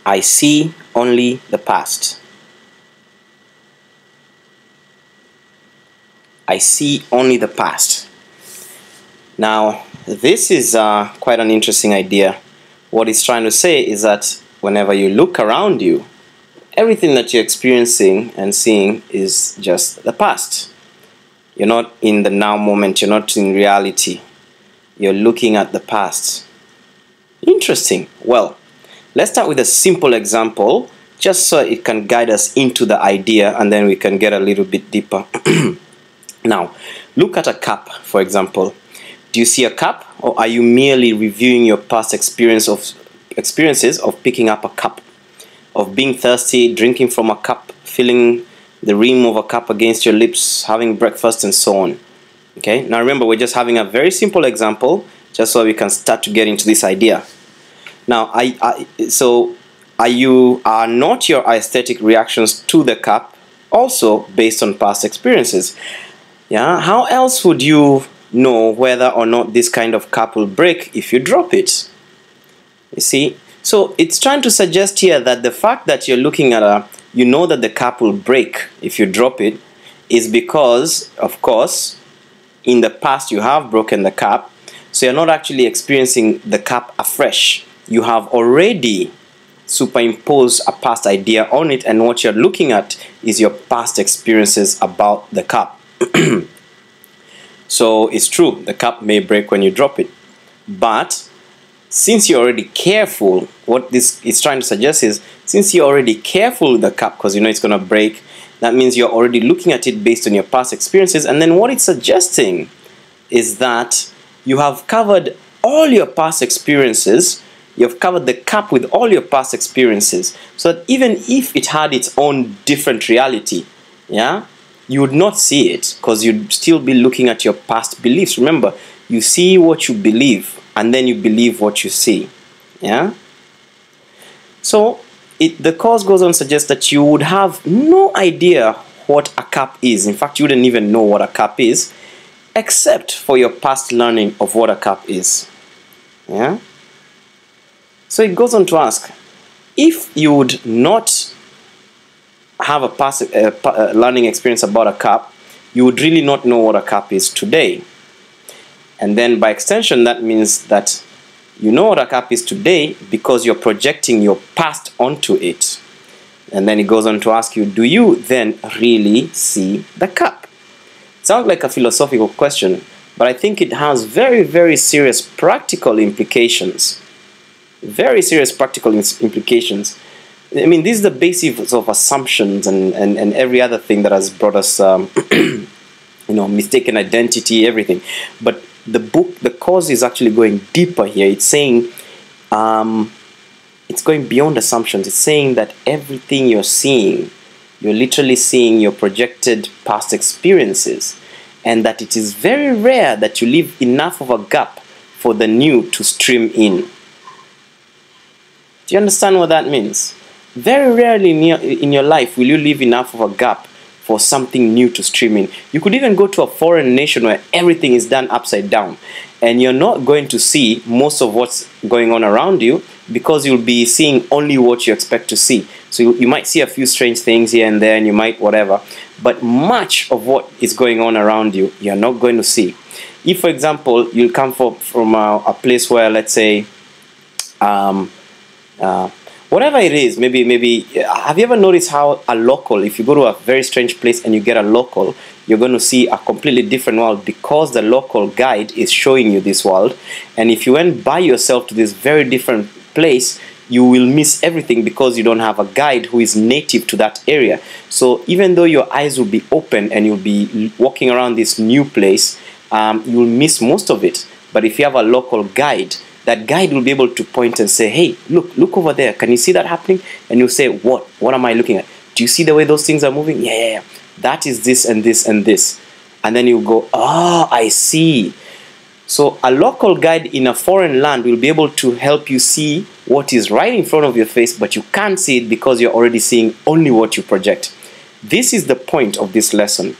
I see only the past. I see only the past. Now, this is quite an interesting idea. What it's trying to say is that whenever you look around you, everything that you're experiencing and seeing is just the past. You're not in the now moment. You're not in reality. You're looking at the past. Interesting. Well, let's start with a simple example, just so it can guide us into the idea, and then we can get a little bit deeper. Now, look at a cup, for example. Do you see a cup, or are you merely reviewing your past experiences of picking up a cup, of being thirsty, drinking from a cup, feeling the rim of a cup against your lips, having breakfast, and so on? Okay. Now remember, we're just having a very simple example, just so we can start to get into this idea. Now, are not your aesthetic reactions to the cup also based on past experiences? Yeah. How else would you know whether or not this kind of cup will break if you drop it? You see? So it's trying to suggest here that the fact that you're looking at you know that the cup will break if you drop it, is because, of course, in the past you have broken the cup, so you're not actually experiencing the cup afresh. You have already superimposed a past idea on it, and what you're looking at is your past experiences about the cup. So it's true, the cup may break when you drop it, but since you're already careful, what this is trying to suggest is, since you're already careful with the cup because you know it's going to break, that means you're already looking at it based on your past experiences. And then what it's suggesting is that you have covered all your past experiences. You've covered the cup with all your past experiences, so that even if it had its own different reality, yeah, you would not see it, because you'd still be looking at your past beliefs. Remember, you see what you believe, and then you believe what you see. Yeah. So the course goes on to suggest that you would have no idea what a cup is. In fact, you wouldn't even know what a cup is, except for your past learning of what a cup is. Yeah. So it goes on to ask, if you would not have a past learning experience about a cup, you would really not know what a cup is today. And then by extension, that means that you know what a cup is today because you're projecting your past onto it. And then it goes on to ask you, do you then really see the cup? It sounds like a philosophical question, but I think it has very, very serious practical implications. Very serious practical implications. I mean, this is the basis of assumptions and every other thing that has brought us, you know, mistaken identity, everything. But the course is actually going deeper here. It's saying, it's going beyond assumptions. It's saying that everything you're seeing, you're literally seeing your projected past experiences, and that it is very rare that you leave enough of a gap for the new to stream in. Do you understand what that means? Very rarely in your life will you leave enough of a gap for something new to stream in. You could even go to a foreign nation where everything is done upside down, and you're not going to see most of what's going on around you, because you'll be seeing only what you expect to see. So you might see a few strange things here and there, and you might whatever, but much of what is going on around you, you're not going to see. If, for example, you'll come from a place where, let's say, whatever it is, maybe have you ever noticed how a local, if you go to a very strange place and you get a local, you're going to see a completely different world, because the local guide is showing you this world. And if you went by yourself to this very different place, you will miss everything because you don't have a guide who is native to that area. So even though your eyes will be open and you'll be walking around this new place, you'll miss most of it. But if you have a local guide, that guide will be able to point and say, hey, look over there. Can you see that happening? And you'll say, what? What am I looking at? Do you see the way those things are moving? Yeah. That is this and this and this. And then you go, oh, I see. So a local guide in a foreign land will be able to help you see what is right in front of your face, but you can't see it because you're already seeing only what you project. This is the point of this lesson,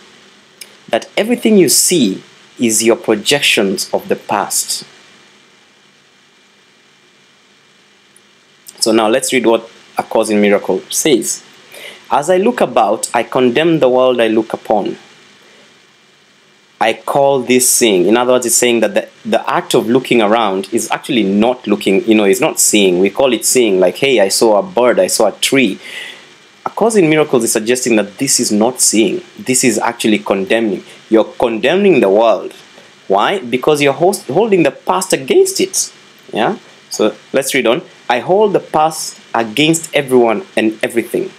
that everything you see is your projections of the past. So now let's read what A Course in Miracle says. As I look about, I condemn the world I look upon. I call this seeing. In other words, it's saying that the act of looking around is actually not looking, it's not seeing. We call it seeing, like, hey, I saw a bird, I saw a tree. A Course in Miracles is suggesting that this is not seeing. This is actually condemning. You're condemning the world. Why? Because you're holding the past against it. Yeah? So let's read on. I hold the past against everyone and everything,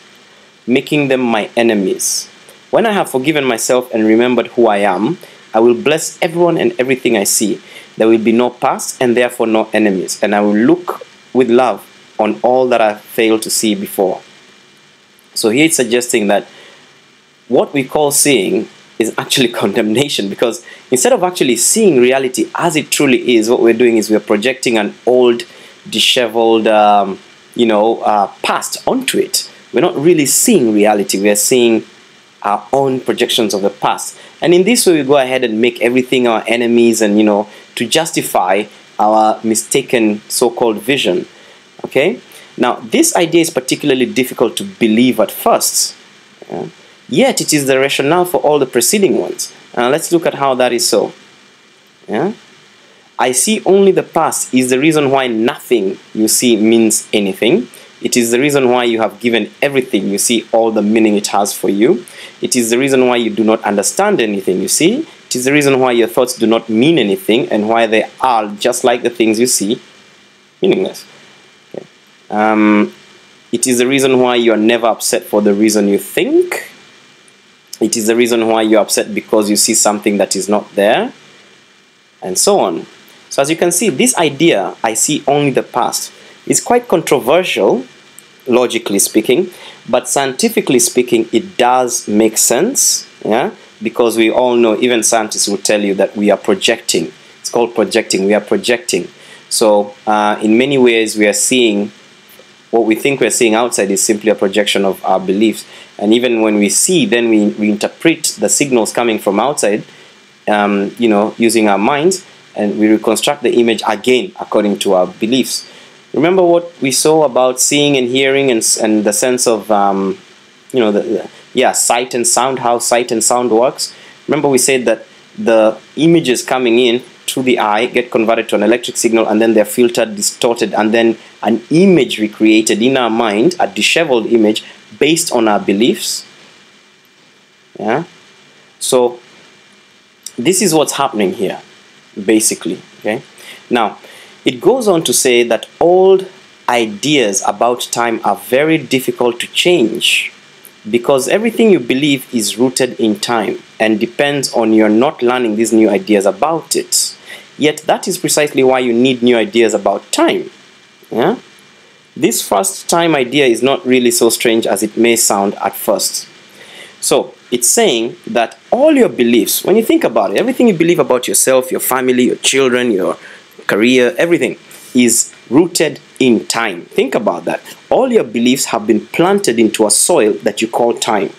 making them my enemies. When I have forgiven myself and remembered who I am, I will bless everyone and everything I see. There will be no past and therefore no enemies. And I will look with love on all that I failed to see before. So here it's suggesting that what we call seeing is actually condemnation, because instead of actually seeing reality as it truly is, what we're doing is we're projecting an old, disheveled, past onto it. We're not really seeing reality. We're seeing our own projections of the past. And in this way, we go ahead and make everything our enemies and, to justify our mistaken so-called vision. Okay? Now, this idea is particularly difficult to believe at first. Yet, it is the rationale for all the preceding ones. Let's look at how that is so. Yeah? I see only the past is the reason why nothing you see means anything. It is the reason why you have given everything you see all the meaning it has for you. It is the reason why you do not understand anything you see. It is the reason why your thoughts do not mean anything and why they are, just like the things you see, meaningless. Okay. It is the reason why you are never upset for the reason you think. It is the reason why you're upset because you see something that is not there, and so on. So as you can see, this idea, I see only the past, is quite controversial, logically speaking, but scientifically speaking, it does make sense, yeah? Because we all know, even scientists will tell you that we are projecting. It's called projecting. We are projecting. So in many ways, we are seeing what we think we're seeing outside is simply a projection of our beliefs. And even when we see, then we interpret the signals coming from outside, using our minds, and we reconstruct the image again according to our beliefs. Remember what we saw about seeing and hearing and the sense of, sight and sound, how sight and sound works. Remember we said that the images coming in through the eye get converted to an electric signal, and then they're filtered, distorted, and then an image recreated in our mind, a disheveled image based on our beliefs. Yeah. So this is what's happening here, basically. Okay. Now, it goes on to say that old ideas about time are very difficult to change because everything you believe is rooted in time and depends on your not learning these new ideas about it. Yet that is precisely why you need new ideas about time. Yeah? This first time idea is not really so strange as it may sound at first. So it's saying that all your beliefs, when you think about it, everything you believe about yourself, your family, your children, your career, everything is rooted in time. Think about that. All your beliefs have been planted into a soil that you call time.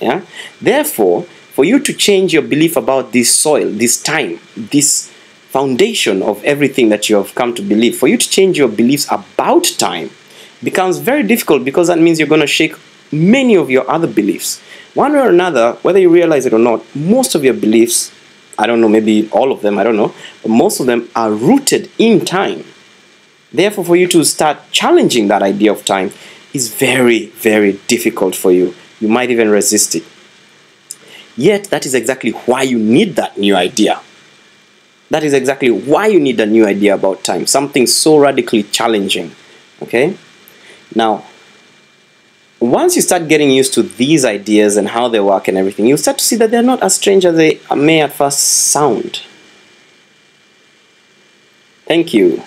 Yeah? Therefore, for you to change your belief about this soil, this time, this foundation of everything that you have come to believe, for you to change your beliefs about time becomes very difficult, because that means you're going to shake many of your other beliefs. One way or another, whether you realize it or not, most of your beliefs, I don't know, maybe all of them, I don't know, but most of them are rooted in time. Therefore, for you to start challenging that idea of time is very, very difficult for you. You might even resist it. Yet, that is exactly why you need that new idea. That is exactly why you need a new idea about time. Something so radically challenging. Okay? Now, once you start getting used to these ideas and how they work and everything, you'll start to see that they're not as strange as they may at first sound. Thank you.